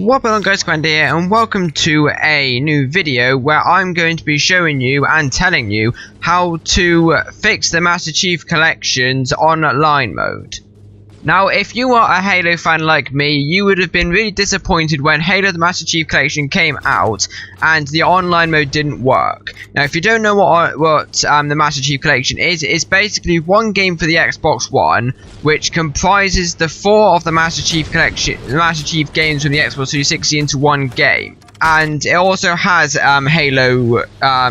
What up guys, Commander here, and welcome to a new video where I'm going to be showing you and telling you how to fix the Master Chief Collection's online mode. Now, if you are a Halo fan like me, you would have been really disappointed when Halo the Master Chief Collection came out and the online mode didn't work. Now, if you don't know what the Master Chief Collection is, it's basically one game for the Xbox One, which comprises the 4 of the Master Chief Collection, the Master Chief games from the Xbox 360 into one game. And it also has Halo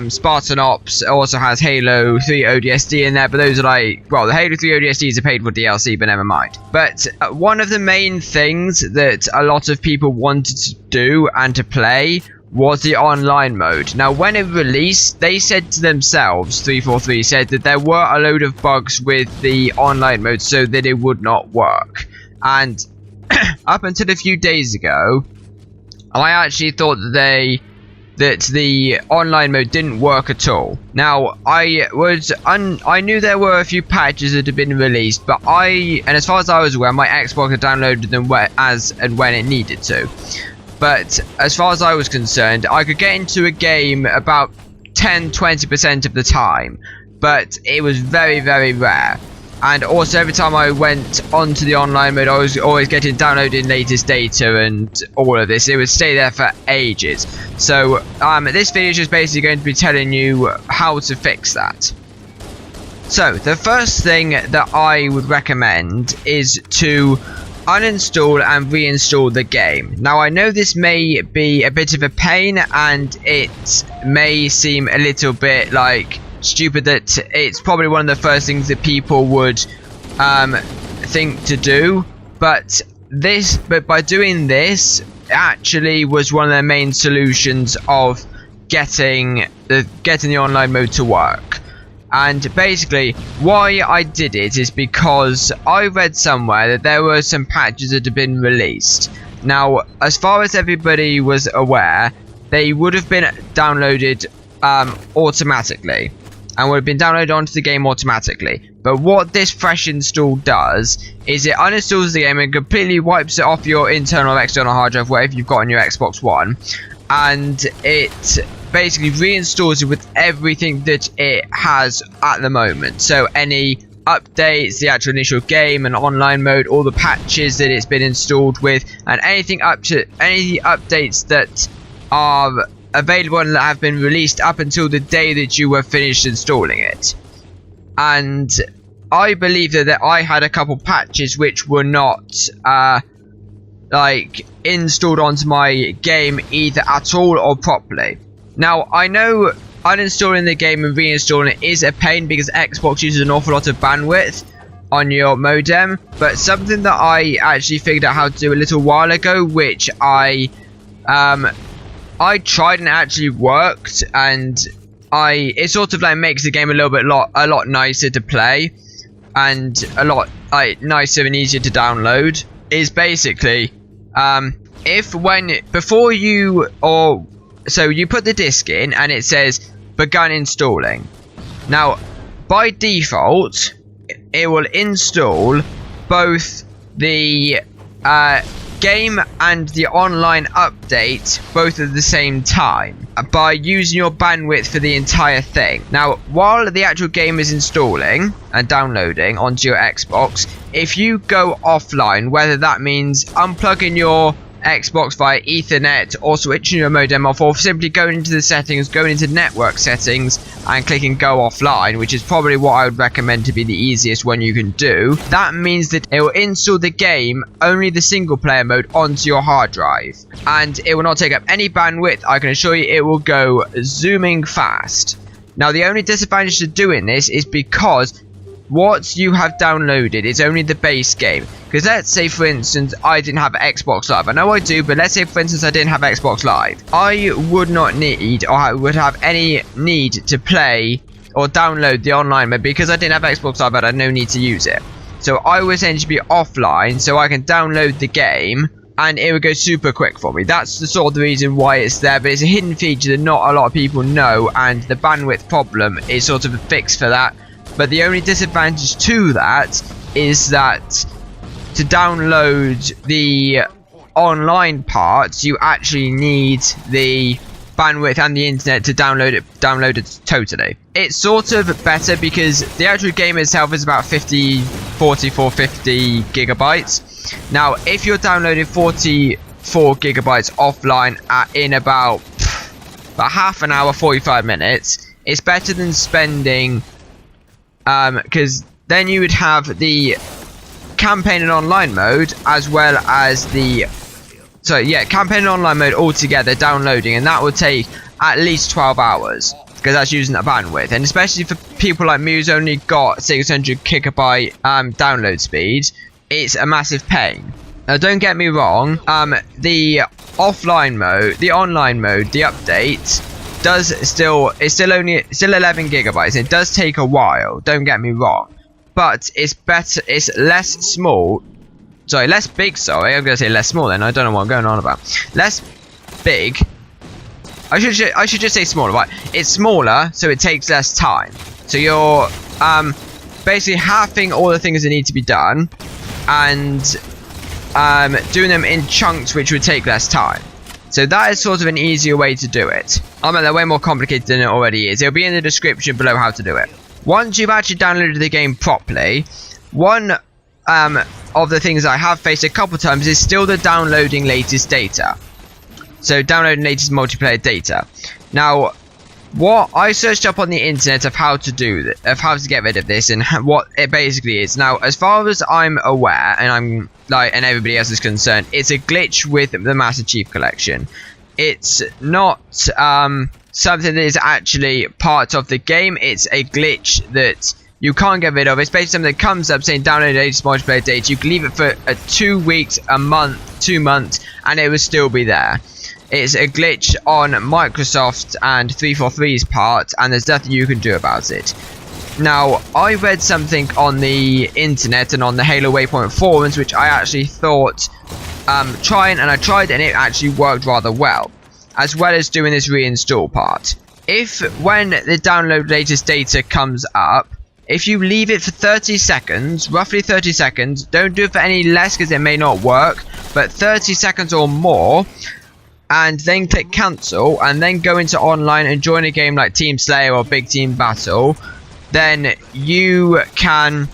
Spartan Ops, it also has Halo 3 ODST in there, but those are like, well, the Halo 3 ODST is a paid for DLC, but never mind. But one of the main things that a lot of people wanted to do and to play was the online mode. Now, when it released, they said to themselves, 343 said that there were a load of bugs with the online mode so that it would not work. And up until a few days ago, I actually thought that the online mode didn't work at all. Now, I knew there were a few patches that had been released, but and as far as I was aware, my Xbox had downloaded them as and when it needed to. But as far as I was concerned, I could get into a game about 10-20% of the time, but it was very, very rare. And also, every time I went onto the online mode, I was always getting downloaded latest data and all of this. It would stay there for ages. So, this video is just basically going to be telling you how to fix that. So, the first thing that I would recommend is to uninstall and reinstall the game. Now, I know this may be a bit of a pain, and it may seem a little bit like stupid that it's probably one of the first things that people would think to do, but by doing this actually was one of the main solutions of getting the online mode to work. And basically why I did it is because I read somewhere that there were some patches that had been released. Now, as far as everybody was aware, they would have been downloaded automatically, and would have been downloaded onto the game automatically. But what this fresh install does is it uninstalls the game and completely wipes it off your internal or external hard drive, whatever you've got on your Xbox One, and it basically reinstalls it with everything that it has at the moment. So any updates, the actual initial game and online mode, all the patches that it's been installed with, and anything any updates that are available and that have been released up until the day that you were finished installing it. And I believe that I had a couple patches which were not like installed onto my game either at all or properly. Now, I know uninstalling the game and reinstalling it is a pain because Xbox uses an awful lot of bandwidth on your modem, but something that I actually figured out how to do a little while ago, which I tried and it actually worked, and it sort of like makes the game a lot nicer to play and a lot nicer and easier to download. Is basically so you put the disc in and it says begun installing. Now, by default, it will install both the game and the online update both at the same time by using your bandwidth for the entire thing. Now, while the actual game is installing and downloading onto your Xbox, if you go offline, whether that means unplugging your Xbox via Ethernet or switching your modem off, or simply going into the settings, going into network settings and clicking go offline, which is probably what I would recommend to be the easiest one you can do, that means that it will install the game, only the single player mode, onto your hard drive, and it will not take up any bandwidth. I can assure you it will go zooming fast. Now, the only disadvantage to doing this is because what you have downloaded is only the base game. Because let's say, for instance, I didn't have Xbox Live. I know I do, but let's say, for instance, I didn't have Xbox Live. I would not need, or I would have any need to play or download the online mode because I didn't have Xbox Live, but I had no need to use it. So I would essentially be offline so I can download the game and it would go super quick for me. That's the sort of the reason why it's there, but it's a hidden feature that not a lot of people know, and the bandwidth problem is sort of a fix for that. But the only disadvantage to that is that to download the online parts, you actually need the bandwidth and the internet to download it totally. It's sort of better because the actual game itself is about 50 gigabytes. Now if you're downloading 44 gigabytes offline in about half an hour, 45 minutes, it's better than spending because then you would have the campaign and online mode as well as the campaign and online mode all together downloading, and that would take at least 12 hours because that's using that bandwidth. And especially for people like me who's only got 600 gigabyte download speed, it's a massive pain. Now don't get me wrong, the offline mode, the online mode, the update it's still 11 gigabytes. It does take a while, don't get me wrong, but it's better, it's less big, sorry, I'm gonna say less small then, I don't know what I'm going on about. Less big, I should just say smaller, right? It's smaller, so it takes less time. So you're basically halving all the things that need to be done, and doing them in chunks which would take less time. So that is sort of an easier way to do it. I mean, they're way more complicated than it already is. It'll be in the description below how to do it. Once you've actually downloaded the game properly, one of the things I have faced a couple times is still the downloading latest data. So downloading latest multiplayer data. Now, what I searched up on the internet of how to do that, of how to get rid of this, and what it basically is. Now, as far as I'm aware, and everybody else is concerned, it's a glitch with the Master Chief Collection. It's not something that is actually part of the game. It's a glitch that you can't get rid of. It's basically something that comes up saying download latest multiplayer data. You can leave it for 2 weeks, a month, 2 months, and it will still be there. It's a glitch on Microsoft and 343's part, and there's nothing you can do about it. Now, I read something on the internet and on the Halo Waypoint forums, which I actually thought trying, and I tried, and it actually worked rather well, as well as doing this reinstall part. If when the download latest data comes up, if you leave it for 30 seconds, roughly 30 seconds, don't do it for any less because it may not work, but 30 seconds or more, and then click cancel, and then go into online and join a game like Team Slayer or Big Team Battle, then you can,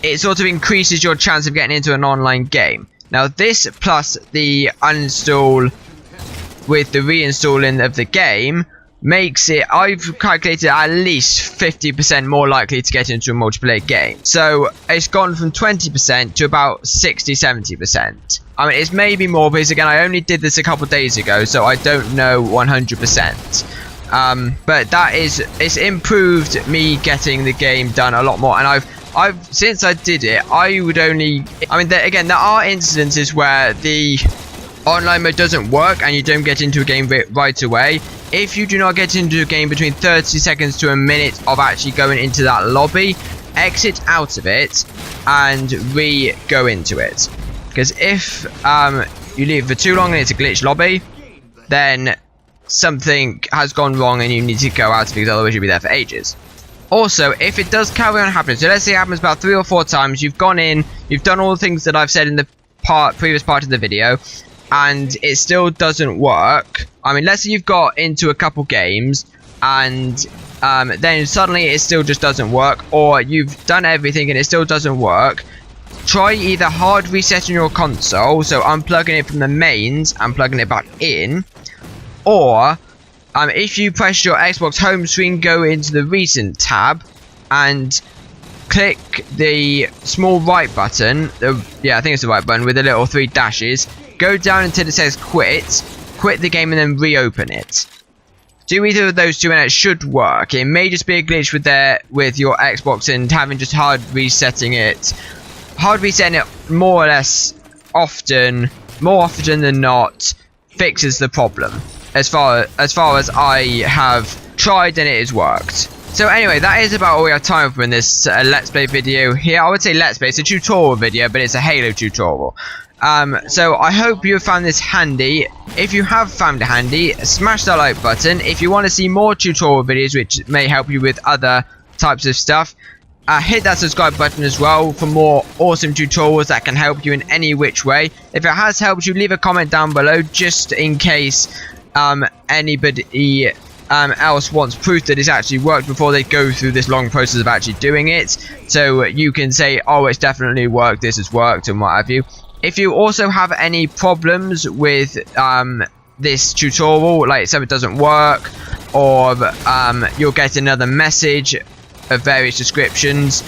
it sort of increases your chance of getting into an online game. Now this plus the uninstall with the reinstalling of the game makes it, I've calculated, at least 50% more likely to get into a multiplayer game. So it's gone from 20% to about 60-70%. I mean, it's maybe more because again I only did this a couple days ago, so I don't know 100%. But that is, it's improved me getting the game done a lot more, and I've since I did it, I would only, I mean, again, there are instances where the online mode doesn't work and you don't get into a game right away. If you do not get into a game between 30 seconds to a minute of actually going into that lobby, exit out of it and go into it. Because if you leave it for too long and it's a glitch lobby, then something has gone wrong and you need to go out because otherwise you'll be there for ages. Also, if it does carry on happening, so let's say it happens about 3 or 4 times, you've gone in, you've done all the things that I've said in the previous part of the video, and it still doesn't work. I mean, let's say you've got into a couple games and then suddenly it still just doesn't work, or you've done everything and it still doesn't work. Try either hard resetting your console, so unplugging it from the mains and plugging it back in, or if you press your Xbox home screen, go into the recent tab and click the small right button, yeah, I think it's the right button with the little 3 dashes, go down until it says quit the game and then reopen it. Do either of those two and it should work. It may just be a glitch with your Xbox and having just hard resetting it more or less often, more often than not, fixes the problem. As far as I have tried and it has worked. So anyway, that is about all we have time for in this Let's Play video here. I would say Let's Play, it's a tutorial video, but it's a Halo tutorial. So I hope you have found this handy. If you have found it handy, smash that like button. If you want to see more tutorial videos which may help you with other types of stuff, hit that subscribe button as well for more awesome tutorials that can help you in any which way. If it has helped you, leave a comment down below just in case anybody else wants proof that it's actually worked before they go through this long process of actually doing it. So you can say, oh, it's definitely worked, this has worked, and what have you. If you also have any problems with this tutorial, like something doesn't work, or you'll get another message of various descriptions,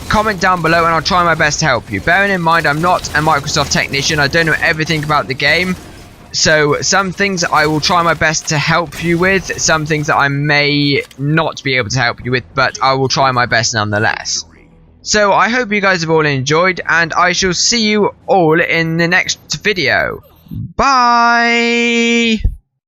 comment down below and I'll try my best to help you. Bearing in mind, I'm not a Microsoft technician, I don't know everything about the game, so some things I will try my best to help you with, some things that I may not be able to help you with, but I will try my best nonetheless. So I hope you guys have all enjoyed, and I shall see you all in the next video. Bye!